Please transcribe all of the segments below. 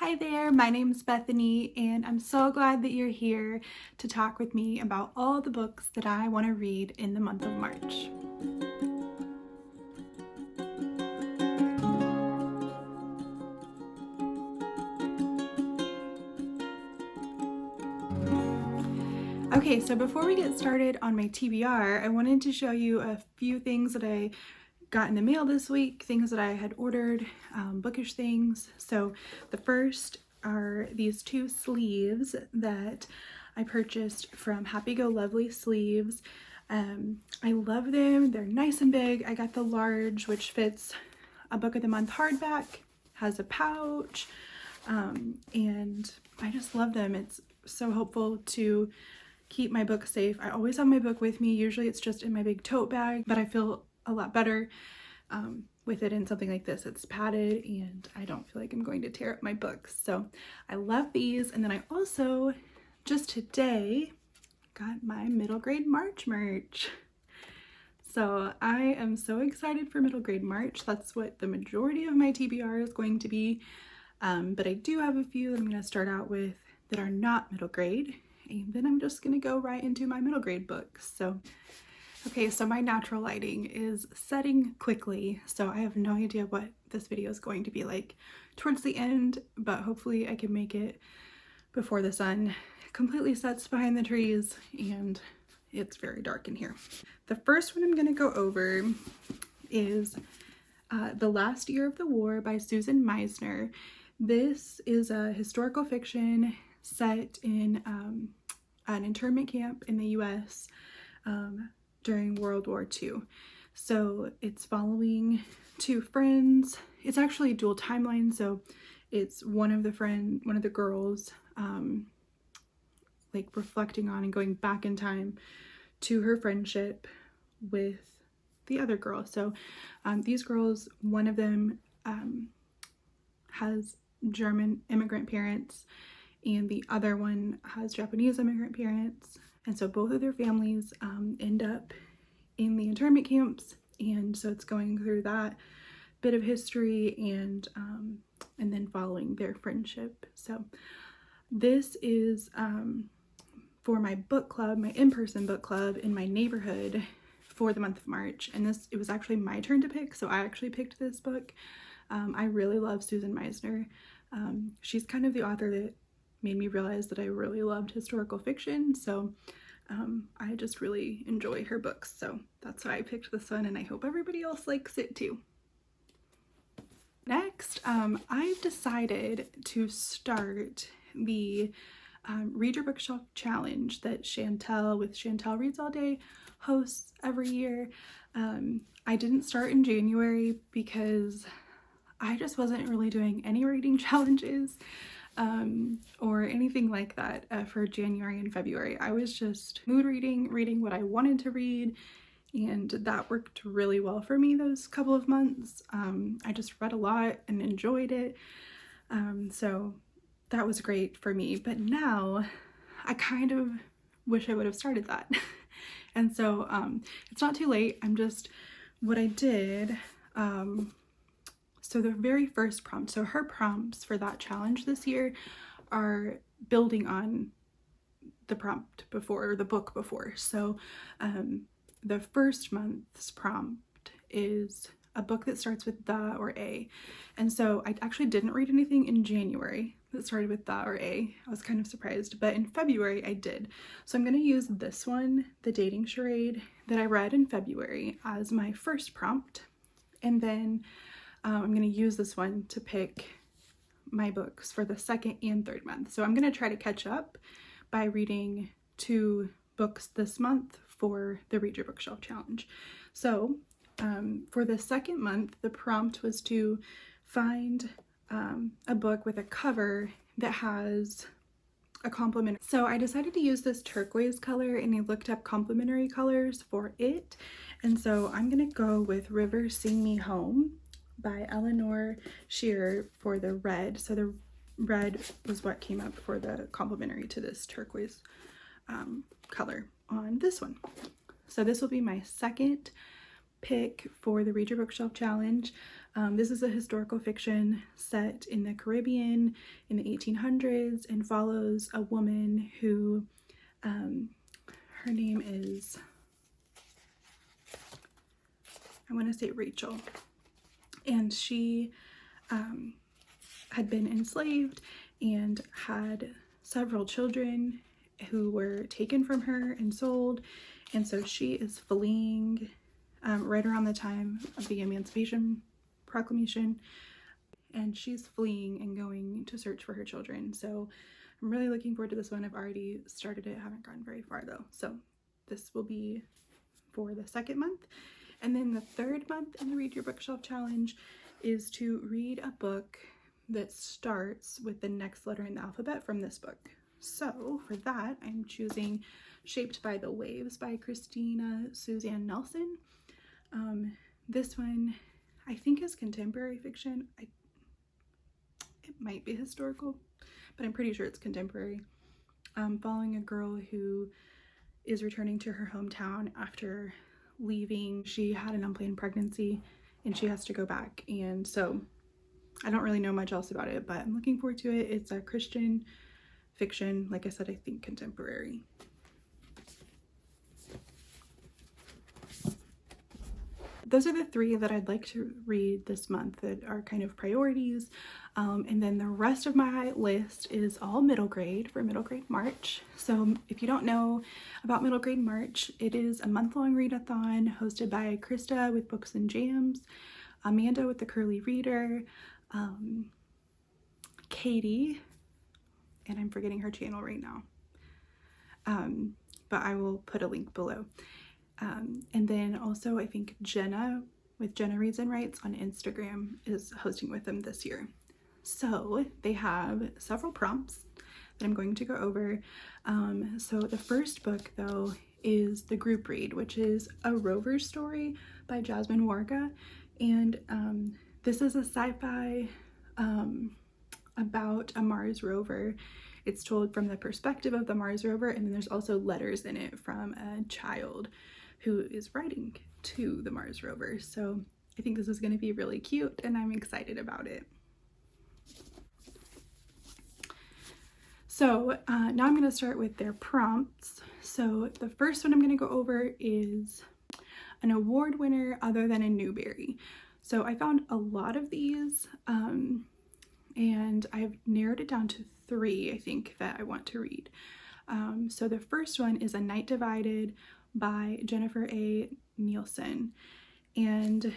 Hi there, my name is Bethany, and I'm so glad that you're here to talk with me about all the books that I want to read in the month of March. Okay, so before we get started on my TBR, I wanted to show you a few things that I got in the mail this week, things that I had ordered, bookish things. So the first are these two sleeves that I purchased from Happy Go Lovely Sleeves. I love them. They're nice and big. I got the large, which fits a book of the month hardback, has a pouch, and I just love them. It's so helpful to keep my book safe. I always have my book with me. Usually it's just in my big tote bag, but I feel a lot better with it in something like this. It's padded and I don't feel like I'm going to tear up my books. So I love these. And then I also just today got my middle grade March merch. So I am so excited for middle grade March. That's what the majority of my TBR is going to be. But I do have a few that I'm going to start out with that are not middle grade. And then I'm just going to go right into my middle grade books. So, okay, so my natural lighting is setting quickly. So I have no idea what this video is going to be like towards the end, but hopefully I can make it before the sun completely sets behind the trees and it's very dark in here. The first one I'm going to go over is The Last Year of the War by Susan Meisner. This is a historical fiction set in an internment camp in the US during World War II. So it's following two friends. It's actually a dual timeline, so it's one of the girls like reflecting on and going back in time to her friendship with the other girl. So these girls, one of them has German immigrant parents and the other one has Japanese immigrant parents. And so both of their families end up in the internment camps. And so it's going through that bit of history and then following their friendship. So this is for my book club, my in-person book club in my neighborhood for the month of March. And it was actually my turn to pick. So I actually picked this book. I really love Susan Meisner. She's kind of the author that made me realize that I really loved historical fiction. So I just really enjoy her books. So that's why I picked this one and I hope everybody else likes it too. Next, I've decided to start the Read Your Bookshelf Challenge that Chantel Reads All Day hosts every year. I didn't start in January because I just wasn't really doing any reading challenges or anything like that for January and February. I was just mood reading what I wanted to read, and that worked really well for me those couple of months. I just read a lot and enjoyed it, so that was great for me. But now I kind of wish I would have started that. And so it's not too late. What I did, so the very first prompt, so her prompts for that challenge this year are building on the prompt before, or the book before. So the first month's prompt is a book that starts with the or a. And so I actually didn't read anything in January that started with the or a. I was kind of surprised, but in February I did. So I'm going to use this one, The Dating Charade, that I read in February as my first prompt. And then I'm going to use this one to pick my books for the second and third month. So I'm going to try to catch up by reading 2 books this month for the Read Your Bookshelf Challenge. So for the second month, the prompt was to find a book with a cover that has a complement. So I decided to use this turquoise color and I looked up complementary colors for it. And so I'm going to go with River Sing Me Home by Eleanor Shearer for the red. So the red was what came up for the complementary to this turquoise color on this one. So this will be my second pick for the Read Your Bookshelf Challenge. This is a historical fiction set in the Caribbean in the 1800s and follows a woman who, her name is, I want to say Rachel, and she had been enslaved and had several children who were taken from her and sold, and so she is fleeing right around the time of the Emancipation Proclamation, and she's fleeing and going to search for her children. So I'm really looking forward to this one. I've already started it, haven't gone very far though, so this will be for the second month. And then the third month in the Read Your Bookshelf Challenge is to read a book that starts with the next letter in the alphabet from this book. So for that, I'm choosing Shaped by the Waves by Christina Suzanne Nelson. This one I think is contemporary fiction. It might be historical, but I'm pretty sure it's contemporary. Following a girl who is returning to her hometown after leaving. She had an unplanned pregnancy and she has to go back, and so I don't really know much else about it, but I'm looking forward to it. It's a Christian fiction, like I said, I think contemporary. Those are the three that I'd like to read this month that are kind of priorities. And then the rest of my list is all middle grade for Middle Grade March. So if you don't know about Middle Grade March, it is a month-long readathon hosted by Krista with Books and Jams, Amanda with the Curly Reader, Katie, and I'm forgetting her channel right now, but I will put a link below. And then also I think Jenna with Jenna Reads and Writes on Instagram is hosting with them this year. So they have several prompts that I'm going to go over. So the first book though is the group read, which is A Rover Story by Jasmine Warga. And this is a sci-fi about a Mars rover. It's told from the perspective of the Mars rover, and then there's also letters in it from a child who is writing to the Mars rover. So I think this is going to be really cute and I'm excited about it. So now I'm going to start with their prompts. So the first one I'm going to go over is an award winner other than a Newbery. So I found a lot of these and I've narrowed it down to 3, I think, that I want to read. So the first one is A Night Divided by Jennifer A. Nielsen, and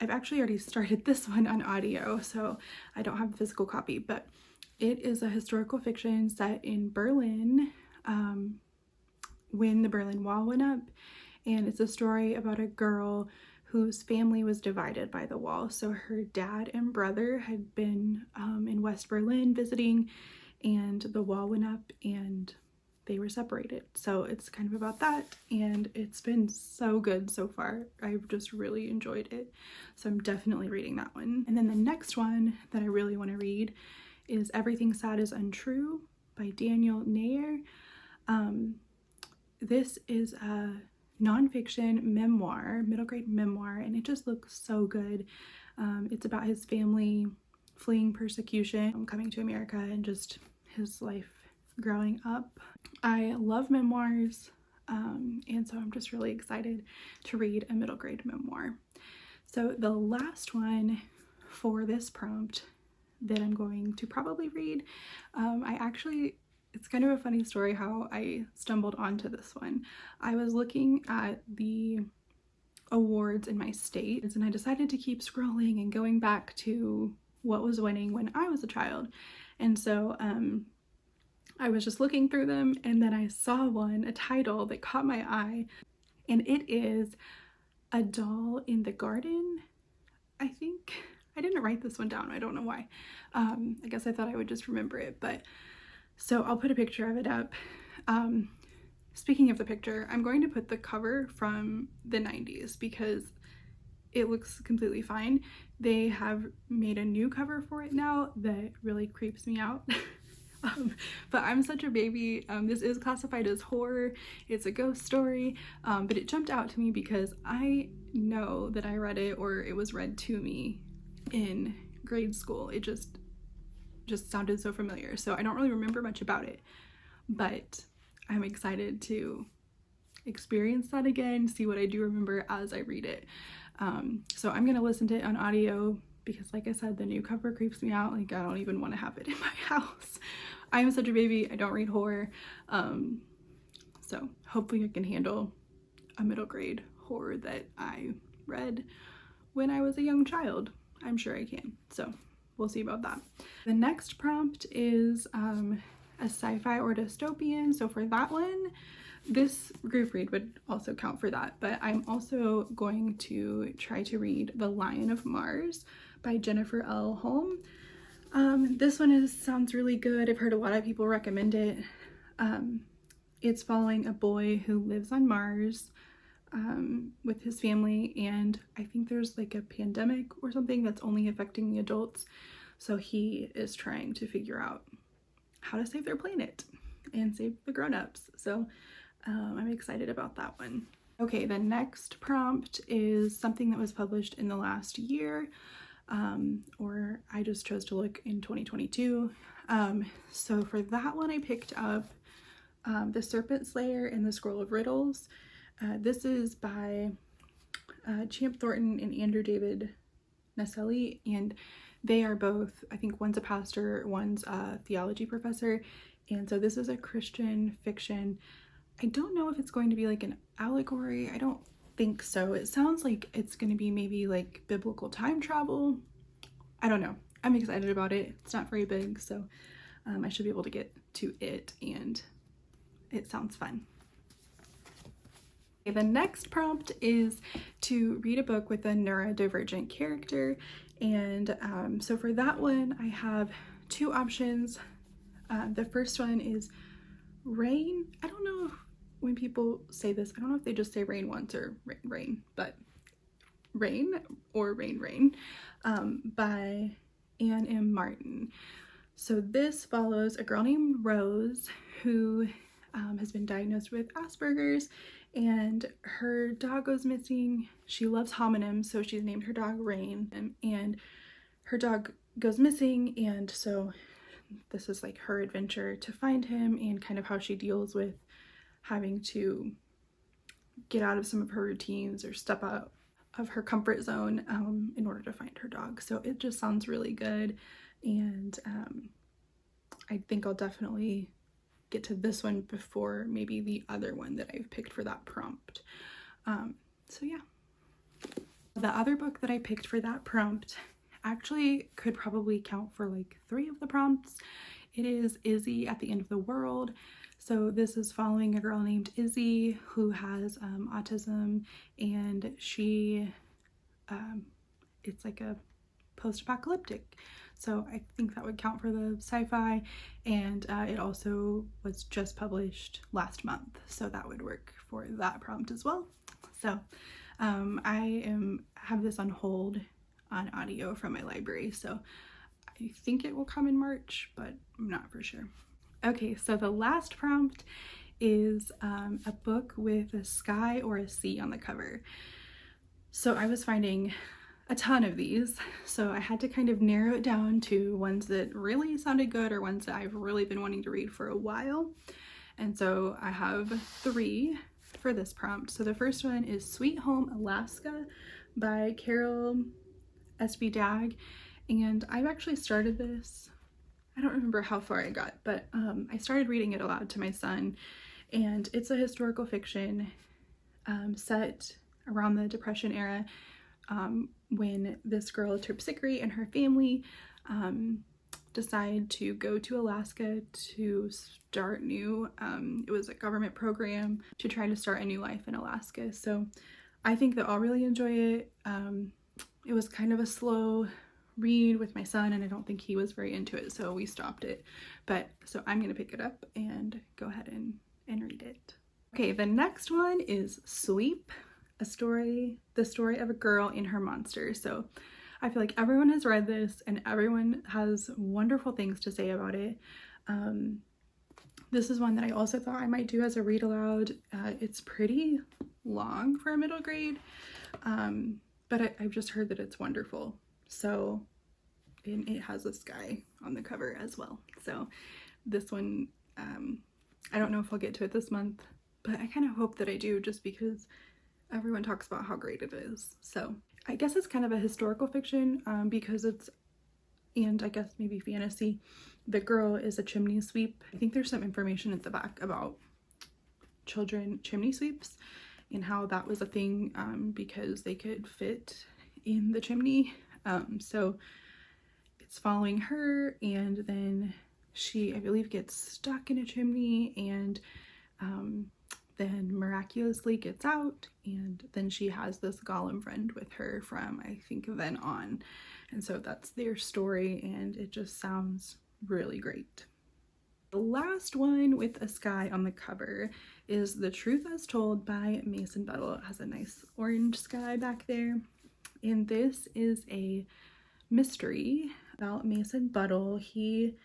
I've actually already started this one on audio, so I don't have a physical copy, but it is a historical fiction set in Berlin when the Berlin Wall went up, and it's a story about a girl whose family was divided by the wall. So her dad and brother had been in West Berlin visiting, and the wall went up and they were separated. So it's kind of about that, and it's been so good so far. I've just really enjoyed it, so I'm definitely reading that one. And then the next one that I really want to read is Everything Sad is Untrue by Daniel Nair. This is a nonfiction memoir, middle grade memoir, and it just looks so good. It's about his family fleeing persecution, coming to America, and just his life growing up. I love memoirs, and so I'm just really excited to read a middle grade memoir. So the last one for this prompt that I'm going to probably read, it's kind of a funny story how I stumbled onto this one. I was looking at the awards in my state, and I decided to keep scrolling and going back to what was winning when I was a child. And so I was just looking through them, and then I saw a title that caught my eye, and it is A Doll in the Garden, I think. I didn't write this one down, I don't know why. I guess I thought I would just remember it, but so I'll put a picture of it up. Speaking of the picture, I'm going to put the cover from the 90s because it looks completely fine. They have made a new cover for it now that really creeps me out. But I'm such a baby. This is classified as horror. It's a ghost story, but it jumped out to me because I know that I read it or it was read to me in grade school. It just sounded so familiar. So I don't really remember much about it, but I'm excited to experience that again, see what I do remember as I read it. So I'm gonna listen to it on audio because, like I said, the new cover creeps me out. Like, I don't even want to have it in my house. I'm such a baby. I don't read horror. So hopefully I can handle a middle grade horror that I read when I was a young child. I'm sure I can. So we'll see about that. The next prompt is a sci-fi or dystopian. So for that one, this group read would also count for that, but I'm also going to try to read The Lion of Mars by Jennifer L. Holm. This one sounds really good. I've heard a lot of people recommend it. It's following a boy who lives on Mars with his family, and I think there's like a pandemic or something that's only affecting the adults, so he is trying to figure out how to save their planet and save the grown-ups. So I'm excited about that one. Okay, the next prompt is something that was published in the last year, or I just chose to look in 2022. So for that one, I picked up The Serpent Slayer and the Scroll of Riddles. This is by Champ Thornton and Andrew David Naselli, and they are both, I think one's a pastor, one's a theology professor, and so this is a Christian fiction. I don't know if it's going to be like an allegory. I don't think so. It sounds like it's going to be maybe like biblical time travel. I don't know. I'm excited about it. It's not very big, so I should be able to get to it, and it sounds fun. Okay, the next prompt is to read a book with a neurodivergent character, and so for that one I have two options. The first one is Rain. I don't know if when people say this, I don't know if they just say rain once or rain, but Rain or Rain by Anne M. Martin. So this follows a girl named Rose who has been diagnosed with Asperger's, and her dog goes missing. She loves hominins, so she's named her dog Rain, and her dog goes missing, and so this is like her adventure to find him and kind of how she deals with having to get out of some of her routines or step out of her comfort zone in order to find her dog. So it just sounds really good, and I think I'll definitely get to this one before maybe the other one that I've picked for that prompt. So yeah. The other book that I picked for that prompt actually could probably count for like 3 of the prompts. It is Izzy at the End of the World. So this is following a girl named Izzy who has autism, and she it's like a post-apocalyptic, so I think that would count for the sci-fi, and it also was just published last month, so that would work for that prompt as well. So I have this on hold on audio from my library, so I think it will come in March, but I'm not for sure. Okay, so the last prompt is a book with a sky or a sea on the cover. So I was finding a ton of these, so I had to kind of narrow it down to ones that really sounded good or ones that I've really been wanting to read for a while. And so I have 3 for this prompt. So the first one is Sweet Home Alaska by Carol S.B. Dagg, and I've actually started this. I don't remember how far I got, but I started reading it aloud to my son, and it's a historical fiction set around the Depression era, when this girl, Terpsichore, and her family decide to go to Alaska to start new. It was a government program to try to start a new life in Alaska. So I think that I'll really enjoy it. It was kind of a slow read with my son, and I don't think he was very into it, so we stopped it. But so I'm gonna pick it up and go ahead and read it. Okay, the next one is Sleep, the story of a girl and her monster. So I feel like everyone has read this and everyone has wonderful things to say about it. This is one that I also thought I might do as a read aloud. It's pretty long for a middle grade, but I've just heard that it's wonderful. So, and it has this guy on the cover as well. So this one, I don't know if I'll get to it this month, but I kind of hope that I do, just because everyone talks about how great it is. So I guess it's kind of a historical fiction, because it's, and I guess maybe fantasy. The girl is a chimney sweep. I think there's some information at the back about children chimney sweeps and how that was a thing, because they could fit in the chimney. So it's following her, and then she, I believe, gets stuck in a chimney, and then miraculously gets out, and then she has this golem friend with her from, I think, then on. And so that's their story, and it just sounds really great. The last one with a sky on the cover is The Truth As Told by Mason Buttle. It has a nice orange sky back there, and this is a mystery about Mason Buttle. He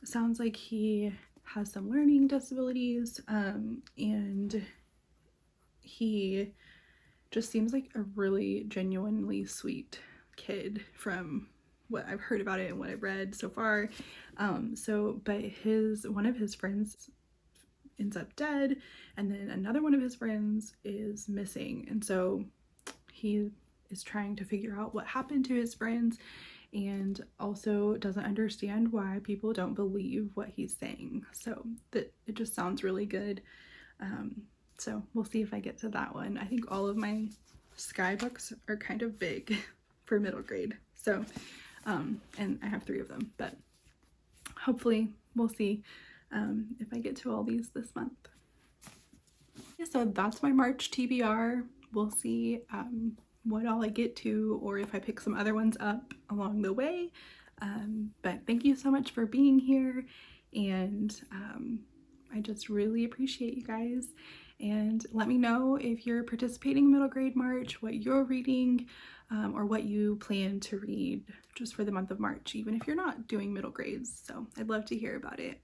sounds like he has some learning disabilities, and he just seems like a really genuinely sweet kid from what I've heard about it and what I've read so far. But one of his friends ends up dead, and then another one of his friends is missing, and so he is trying to figure out what happened to his friends, and also doesn't understand why people don't believe what he's saying. So it just sounds really good. So we'll see if I get to that one. I think all of my sky books are kind of big for middle grade. So, and I have 3 of them, but hopefully we'll see if I get to all these this month. Yeah, so that's my March TBR. We'll see what all I get to, or if I pick some other ones up along the way. But thank you so much for being here, and I just really appreciate you guys. And let me know if you're participating in middle grade March, what you're reading, or what you plan to read just for the month of March, even if you're not doing middle grades. So I'd love to hear about it.